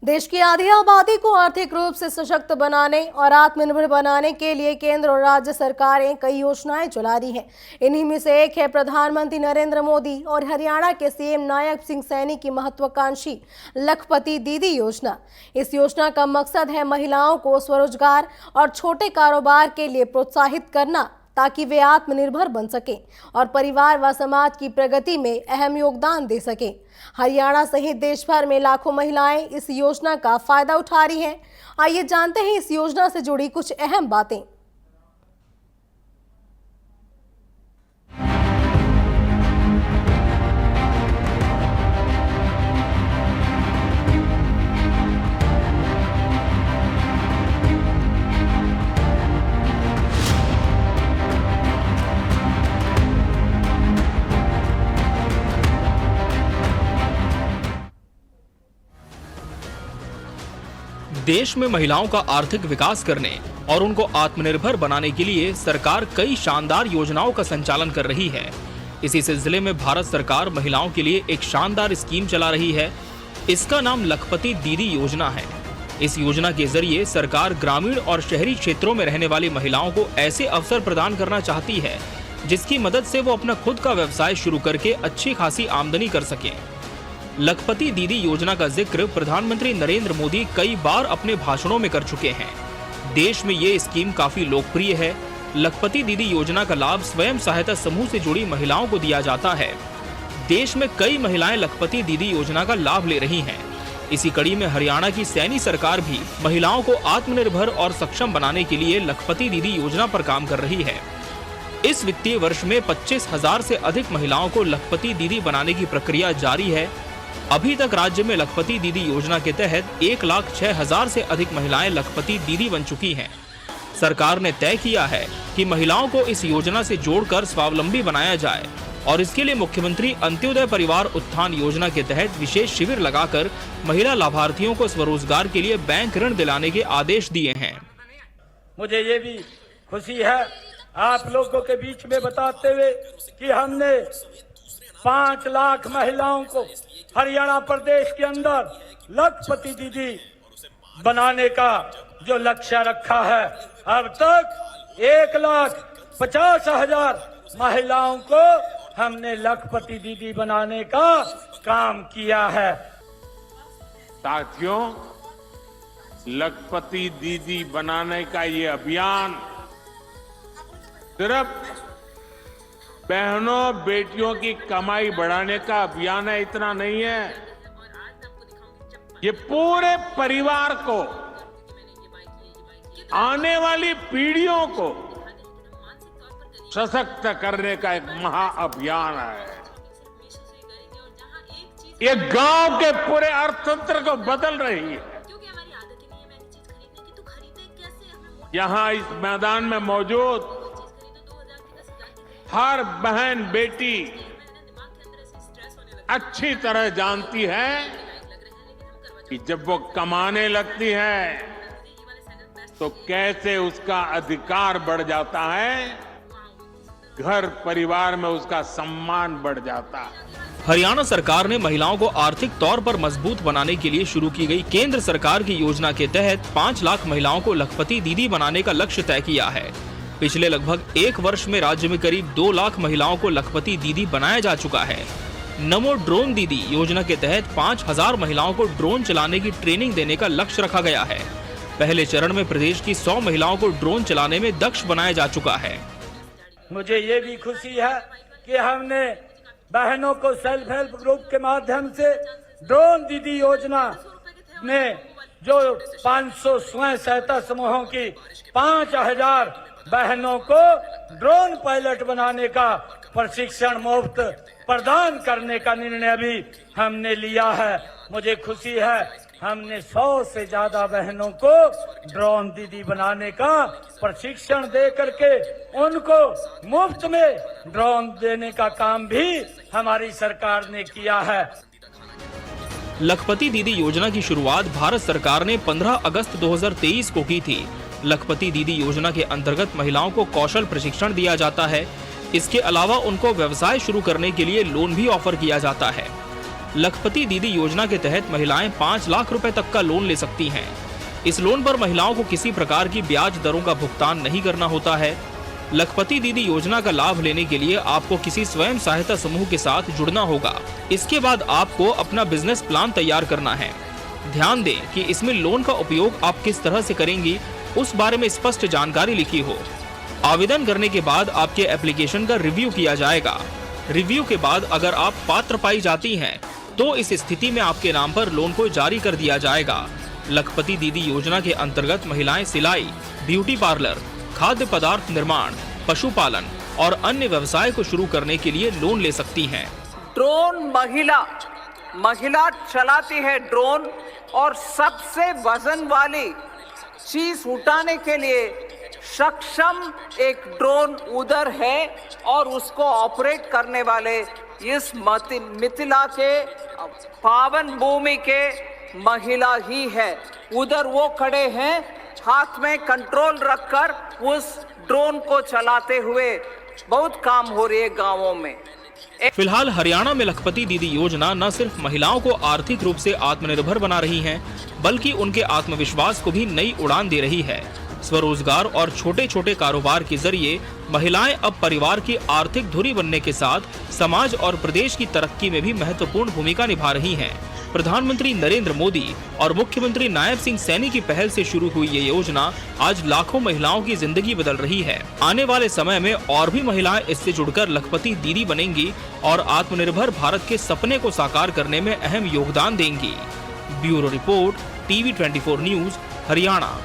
देश की आधी आबादी को आर्थिक रूप से सशक्त बनाने और आत्मनिर्भर बनाने के लिए केंद्र और राज्य सरकारें कई योजनाएं चला रही हैं। इन्हीं में से एक है प्रधानमंत्री नरेंद्र मोदी और हरियाणा के सीएम नायब सिंह सैनी की महत्वाकांक्षी लखपति दीदी योजना। इस योजना का मकसद है महिलाओं को स्वरोजगार और छोटे कारोबार के लिए प्रोत्साहित करना, ताकि वे आत्मनिर्भर बन सकें और परिवार व समाज की प्रगति में अहम योगदान दे सकें। हरियाणा सहित देश भर में लाखों महिलाएं इस योजना का फायदा उठा रही हैं। आइए जानते हैं इस योजना से जुड़ी कुछ अहम बातें। देश में महिलाओं का आर्थिक विकास करने और उनको आत्मनिर्भर बनाने के लिए सरकार कई शानदार योजनाओं का संचालन कर रही है। इसी सिलसिले में भारत सरकार महिलाओं के लिए एक शानदार स्कीम चला रही है। इसका नाम लखपति दीदी योजना है। इस योजना के जरिए सरकार ग्रामीण और शहरी क्षेत्रों में रहने वाली महिलाओं को ऐसे अवसर प्रदान करना चाहती है जिसकी मदद से वो अपना खुद का व्यवसाय शुरू करके अच्छी खासी आमदनी कर सकें। लखपति दीदी योजना का जिक्र प्रधानमंत्री नरेंद्र मोदी कई बार अपने भाषणों में कर चुके हैं। देश में ये स्कीम काफी लोकप्रिय है। लखपति दीदी योजना का लाभ स्वयं सहायता समूह से जुड़ी महिलाओं को दिया जाता है। देश में कई महिलाएं लखपति दीदी योजना का लाभ ले रही हैं। इसी कड़ी में हरियाणा की सैनी सरकार भी महिलाओं को आत्मनिर्भर और सक्षम बनाने के लिए लखपति दीदी योजना पर काम कर रही है। इस वित्तीय वर्ष में 25,000 से अधिक महिलाओं को लखपति दीदी बनाने की प्रक्रिया जारी है। अभी तक राज्य में लखपति दीदी योजना के तहत 1,06,000 से अधिक महिलाएं लखपति दीदी बन चुकी हैं। सरकार ने तय किया है कि महिलाओं को इस योजना से जोड़कर स्वावलंबी बनाया जाए और इसके लिए मुख्यमंत्री अंत्योदय परिवार उत्थान योजना के तहत विशेष शिविर लगाकर महिला लाभार्थियों को स्वरोजगार के लिए बैंक ऋण दिलाने के आदेश दिए हैं। मुझे ये भी खुशी है आप लोगों के बीच में बताते हुए कि हमने 5 लाख महिलाओं को हरियाणा प्रदेश के अंदर लखपति दीदी बनाने का जो लक्ष्य रखा है, अब तक 1,50,000 महिलाओं को हमने लखपति दीदी बनाने का काम किया है। साथियों, लखपति दीदी बनाने का ये अभियान सिर्फ बहनों बेटियों की कमाई बढ़ाने का अभियान है, इतना नहीं है। ये पूरे परिवार को, आने वाली पीढ़ियों को सशक्त करने का एक महाअभियान है। ये गांव के पूरे अर्थतंत्र को बदल रही है। यहां इस मैदान में मौजूद हर बहन बेटी अच्छी तरह जानती है कि जब वो कमाने लगती है तो कैसे उसका अधिकार बढ़ जाता है, घर परिवार में उसका सम्मान बढ़ जाता है। हरियाणा सरकार ने महिलाओं को आर्थिक तौर पर मजबूत बनाने के लिए शुरू की गई केंद्र सरकार की योजना के तहत 5 लाख महिलाओं को लखपति दीदी बनाने का लक्ष्य तय किया है। पिछले लगभग 1 वर्ष में राज्य में करीब 2 लाख महिलाओं को लखपति दीदी बनाया जा चुका है। नमो ड्रोन दीदी योजना के तहत 5,000 महिलाओं को ड्रोन चलाने की ट्रेनिंग देने का लक्ष्य रखा गया है। पहले चरण में प्रदेश की 100 महिलाओं को ड्रोन चलाने में दक्ष बनाया जा चुका है। मुझे ये भी खुशी है कि हमने बहनों को सेल्फ हेल्प ग्रुप के माध्यम से ड्रोन दीदी योजना में जो 500 स्वयं सहायता समूहों की 5,000 बहनों को ड्रोन पायलट बनाने का प्रशिक्षण मुफ्त प्रदान करने का निर्णय भी हमने लिया है। मुझे खुशी है हमने 100 से ज्यादा बहनों को ड्रोन दीदी बनाने का प्रशिक्षण दे करके उनको मुफ्त में ड्रोन देने का काम भी हमारी सरकार ने किया है। लखपति दीदी योजना की शुरुआत भारत सरकार ने 15 अगस्त 2023 को की थी। लखपति दीदी योजना के अंतर्गत महिलाओं को कौशल प्रशिक्षण दिया जाता है। इसके अलावा उनको व्यवसाय शुरू करने के लिए लोन भी ऑफर किया जाता है। लखपति दीदी योजना के तहत महिलाएं 5 लाख रुपए तक का लोन ले सकती हैं। इस लोन पर महिलाओं को किसी प्रकार की ब्याज दरों का भुगतान नहीं करना होता है। लखपति दीदी योजना का लाभ लेने के लिए आपको किसी स्वयं सहायता समूह के साथ जुड़ना होगा। इसके बाद आपको अपना बिजनेस प्लान तैयार करना है। ध्यान दें कि इसमें लोन का उपयोग आप किस तरह से करेंगी उस बारे में स्पष्ट जानकारी लिखी हो। आवेदन करने के बाद आपके एप्लीकेशन का रिव्यू किया जाएगा। रिव्यू के बाद अगर आप पात्र पाई जाती हैं तो इस स्थिति में आपके नाम पर लोन को जारी कर दिया जाएगा। लखपति दीदी योजना के अंतर्गत महिलाएं सिलाई, ब्यूटी पार्लर, खाद्य पदार्थ निर्माण, पशुपालन और अन्य व्यवसाय को शुरू करने के लिए लोन ले सकती हैं। ड्रोन महिला चलाती है ड्रोन, और सबसे वजन वाली चीज उठाने के लिए सक्षम एक ड्रोन उधर है और उसको ऑपरेट करने वाले इस मिथिला के पावन भूमि के महिला ही है। उधर वो खड़े हैं हाथ में कंट्रोल रखकर उस ड्रोन को चलाते हुए। बहुत काम हो रही है गांवों में। फिलहाल हरियाणा में लखपति दीदी योजना न सिर्फ महिलाओं को आर्थिक रूप से आत्मनिर्भर बना रही है, बल्कि उनके आत्मविश्वास को भी नई उड़ान दे रही है। स्वरोजगार और छोटे छोटे कारोबार के जरिए महिलाएं अब परिवार की आर्थिक धुरी बनने के साथ समाज और प्रदेश की तरक्की में भी महत्वपूर्ण भूमिका निभा रही हैं। प्रधानमंत्री नरेंद्र मोदी और मुख्यमंत्री नायब सिंह सैनी की पहल से शुरू हुई ये योजना आज लाखों महिलाओं की जिंदगी बदल रही है। आने वाले समय में और भी महिलाएं इससे जुड़कर लखपति दीदी बनेंगी और आत्मनिर्भर भारत के सपने को साकार करने में अहम योगदान देंगी। Bureau report, TV24 news, Haryana.